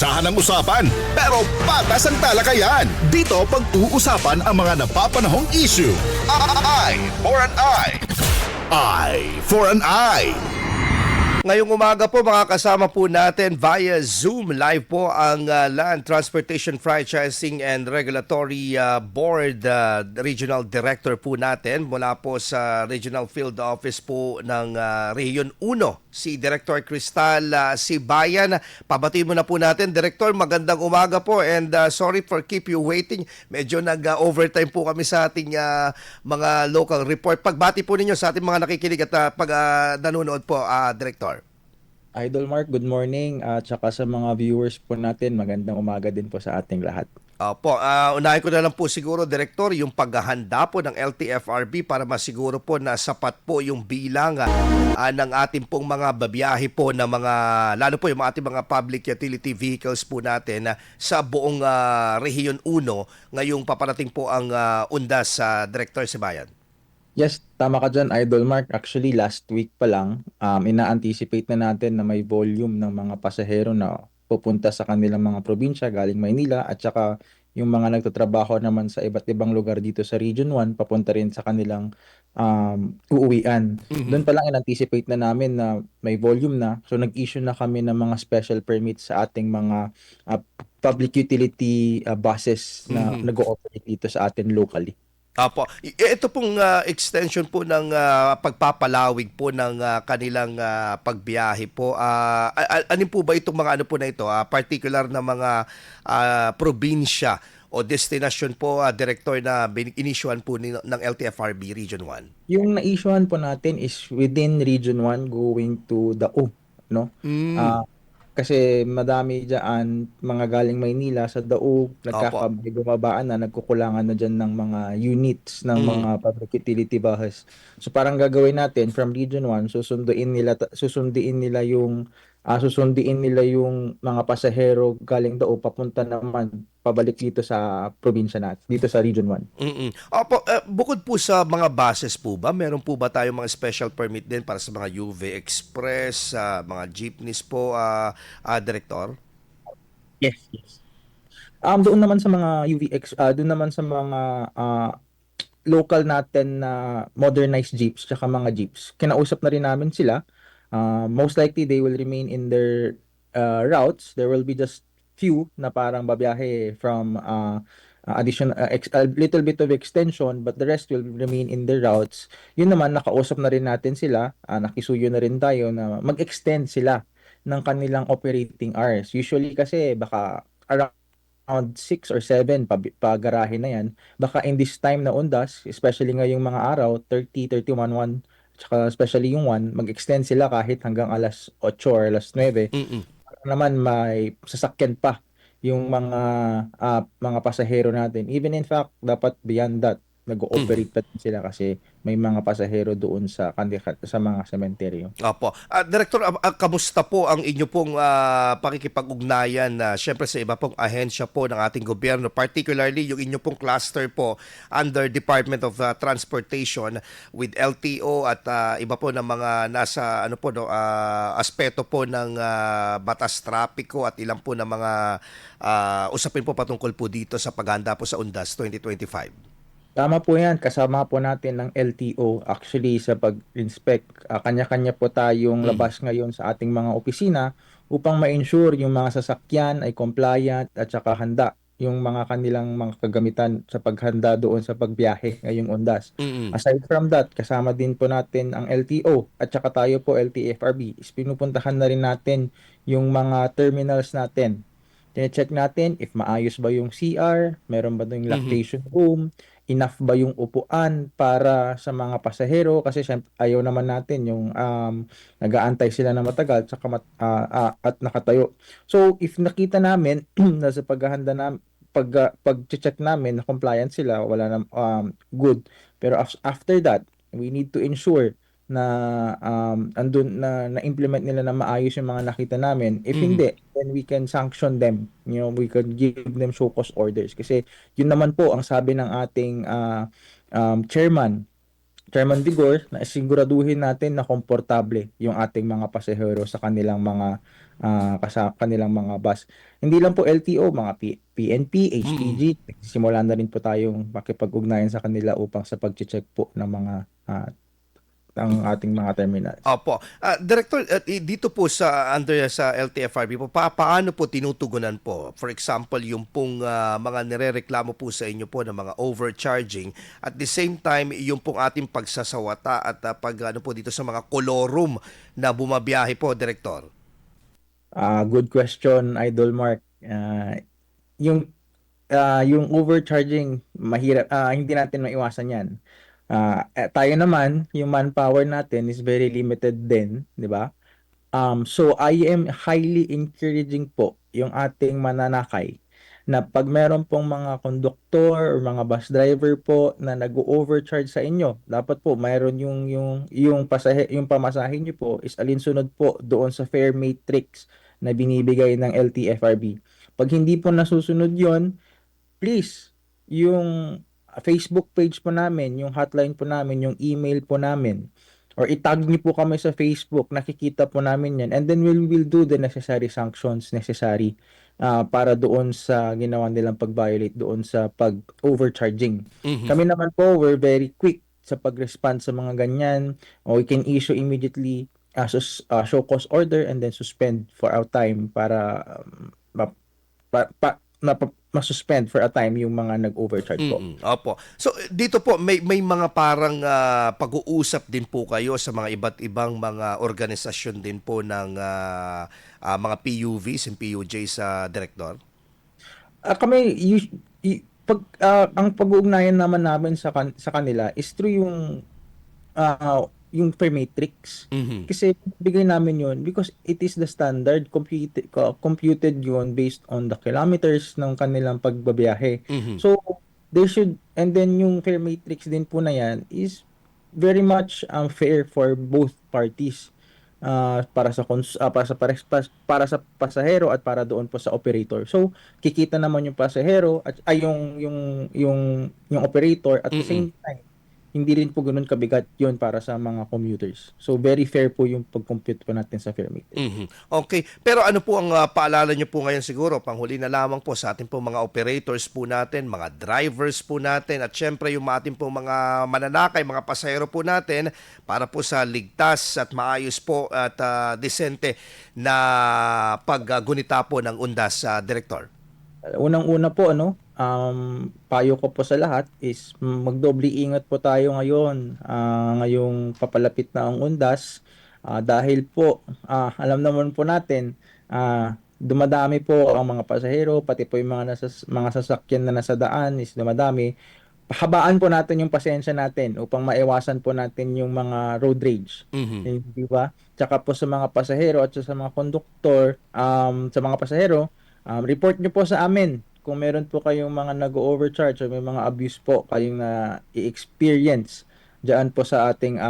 Sahan ang usapan, pero patas ang talakayan. Dito pag-uusapan ang mga napapanahong issue. Eye for an eye. Eye for an eye. Ngayong umaga po makakasama po natin via Zoom live po ang Land Transportation Franchising and Regulatory Board Regional Director po natin mula po sa Regional Field Office po ng Region 1, si Director Cristal Sibayan. Pabati mo na po natin. Director, magandang umaga po and sorry for keep you waiting. Medyo nag-overtime po kami sa ating mga local report. Pagbati po ninyo sa ating mga nakikinig at nanonood po, Director. Idol Mark, good morning. At saka sa mga viewers po natin, magandang umaga din po sa ating lahat. Opo, unahin ko na lang po siguro, Direktor, yung paghahanda po ng LTFRB para masiguro po na sapat po yung bilang ng ating pong mga babiyahe po na mga, lalo po yung ating mga public utility vehicles po natin sa buong Region 1 ngayong paparating po ang undas sa Director Sibayan. Yes, tama ka dyan, Idol Mark. Actually, last week pa lang, ina-anticipate na natin na may volume ng mga pasahero na pupunta sa kanilang mga probinsya galing Maynila at saka yung mga nagtatrabaho naman sa iba't ibang lugar dito sa Region 1 papunta rin sa kanilang uuwian. Doon pa lang in-anticipate na namin na may volume na. So nag-issue na kami ng mga special permits sa ating mga public utility buses na nag-ooperate dito sa atin locally. Apo, ito pong extension po ng pagpapalawig po ng kanilang pagbiyahe po. Ano po ba itong mga ano po na ito? Particular na mga probinsya o destination po, Director, na inissuean po ng LTFRB Region 1? Yung na-issuean po natin is within Region 1 going to Dao, no? Kasi madami diyan mga galing Maynila sa Dao, bumabaan na, nagkukulangan na diyan ng mga units ng mga public utility buses. So parang gagawin natin from Region 1, susunduin nila yung mga pasahero galing Dao papunta naman pabalik dito sa probinsya natin, dito sa Region 1. Opo, bukod po sa mga buses po ba, meron po ba tayong mga special permit din para sa mga UV Express, mga jeepneys po, Director? Yes. Doon naman sa mga UVX, doon naman sa mga local natin na modernized jeeps tsaka mga jeeps. Kinausap na rin namin sila. Most likely they will remain in their routes. There will be just few na parang babiyahe from addition a little bit of extension, but the rest will remain in their routes. Yun naman, nakausap na rin natin sila, nakisuyo na rin tayo na mag-extend sila ng kanilang operating hours. Usually kasi baka around 6 or 7 pagarahe na yan. Baka in this time na undas, especially ngayong mga araw, 30, 31, 1, tsaka especially yung 1, mag-extend sila kahit hanggang alas 8 or alas 9. Naman may sasakyan pa yung mga pasahero natin. Even in fact, dapat beyond that, nag-ooperate pa din sila kasi may mga pasahero doon sa mga sementeryo. Opo. Director, kamusta po ang inyo pong pakikipag-ugnayan syempre sa iba pong ahensya po ng ating gobyerno, particularly yung inyo pong cluster po under Department of Transportation with LTO at iba po ng mga nasa aspeto po ng batas trapiko at ilang po ng mga usapin po patungkol po dito sa paghanda po sa UNDAS 2025. Tama po yan. Kasama po natin ng LTO. Actually, sa pag-inspect, kanya-kanya po tayong labas ngayon sa ating mga opisina upang ma-ensure yung mga sasakyan ay compliant at saka handa yung mga kanilang mga kagamitan sa paghanda doon sa pagbiyahe ngayong undas. Aside from that, kasama din po natin ang LTO at saka tayo po LTFRB. Pinupuntahan na rin natin yung mga terminals natin. Tine-check natin if maayos ba yung CR, meron ba yung lactation room, enough ba yung upuan para sa mga pasahero kasi syempre ayaw naman natin yung nag-aantay sila na matagal at nakatayo. So if nakita namin na sa paghahanda na pag-check namin na compliant sila, wala na good. Pero after that, we need to ensure na andun na implement nila na maayos yung mga nakita namin. If hindi, then we can sanction them. You know, we can give them show cause orders kasi yun naman po ang sabi ng ating chairman Chairman Vigor, na siguraduhin natin na komportable yung ating mga pasahero sa kanilang mga kanilang mga bus. Hindi lang po LTO, mga PNP, HPG, simula na rin po tayong makipag-ugnayan sa kanila upang sa pag-check po ng mga ng ating mga terminals. Opo. Director, dito po sa under sa LTFRB po, paano po tinutugunan po? For example, yung pong mga nirereklamo po sa inyo po ng mga overcharging, at the same time yung pong ating pagsasawata at pag ano po dito sa mga kolorum na bumabiyahe po, Director. Good question, Idol Mark. Yung yung overcharging, mahirap, hindi natin maiwasan 'yan. Tayo naman, yung manpower natin is very limited din, 'di ba? So I am highly encouraging po yung ating mananakay na pag meron pong mga konduktor or mga bus driver po na nag-overcharge sa inyo, dapat po mayroon yung pamasahe niyo po is alinsunod po doon sa fare matrix na binibigay ng LTFRB. Pag hindi po nasusunod 'yon, please, yung Facebook page po namin, yung hotline po namin, yung email po namin, or itag niyo po kami sa Facebook, nakikita po namin yan. And then we will do the necessary sanctions necessary para doon sa ginawa nilang pag-violate doon sa pag-overcharging. Kami naman po, we're very quick sa pag-respond sa mga ganyan. Or we can issue immediately show cause order and then suspend for our time para masuspend for a time yung mga nag-overcharge po. Opo. So dito po may mga parang pag-uusap din po kayo sa mga iba't ibang mga organisasyon din po ng mga PUVs and PUJs sa Director? Kami ang pag-uugnayan naman namin sa kanila is through yung fare matrix. Kasi bigay namin yun because it is the standard computed yun based on the kilometers ng kanilang pagbabiyahe. So and then yung fare matrix din po na yan is very much fair for both parties. Para sa pasahero at para doon po sa operator. So kikita naman yung pasahero at yung operator at the same time hindi rin po ganoon kabigat yun para sa mga commuters. So very fair po yung pag-compute po natin sa fare matrix. Okay. Pero ano po ang paalala nyo po ngayon siguro, panghuli na lamang po sa ating po mga operators po natin, mga drivers po natin, at syempre yung ating po mga mananakay, mga pasahero po natin, para po sa ligtas at maayos po at desente na paggunita po ng undas sa Director. Unang-una po, payo ko po sa lahat is magdoble ingat po tayo ngayon, ngayong papalapit na ang undas, dahil po alam naman po natin, dumadami po ang mga pasahero, pati po yung mga sasakyan na nasa daan is dumadami. Habaan po natin yung pasensya natin upang maiwasan po natin yung mga road rage. Di ba? Tsaka po sa mga pasahero at sa mga konduktor, sa mga pasahero, report nyo po sa amin kung meron po kayong mga nag-overcharge o may mga abuse po kayong na i-experience diyan po sa ating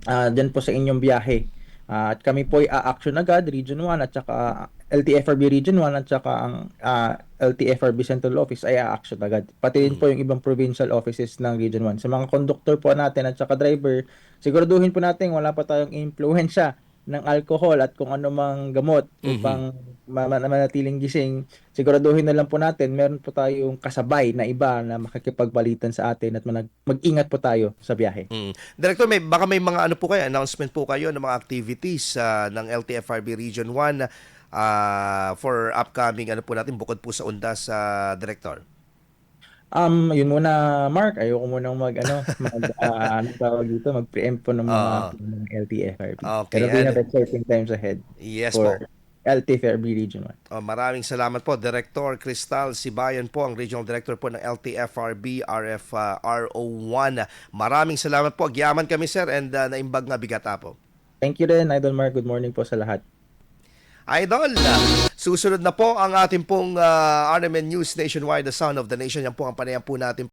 diyan po sa inyong biyahe. At kami po ay a-action agad, Region 1 at saka LTFRB Region 1 at saka ang LTFRB Central Office ay a-action agad. Pati rin po yung ibang provincial offices ng Region 1. Sa mga conductor po natin at saka driver, siguraduhin po natin wala pa tayong influensya ng alcohol at kung ano mang gamot upang manatiling gising. Siguraduhin na lang po natin meron po tayong kasabay na iba na makikipagbalitan sa atin at mag-ingat po tayo sa biyahe. Director, baka may mga ano po kayo, announcement po kayo ng mga activities ng LTFRB Region 1 for upcoming ano po natin bukod po sa undas sa Director. Yun muna, Mark. Ayoko munang mag-preempt po ng mga LTFRB. Okay. Pero we have exciting times ahead po. for LTFRB Region 1. Maraming salamat po, Director Cristal Sibayan po, ang Regional Director po ng LTFRB RO1. Maraming salamat po. Agyaman kami, sir, and naimbag nga bigata po. Thank you rin, Idol Mark. Good morning po sa lahat. Idol, susunod na po ang ating pong RMN News Nationwide, The Sound of the Nation. Yan po ang panayam po natin.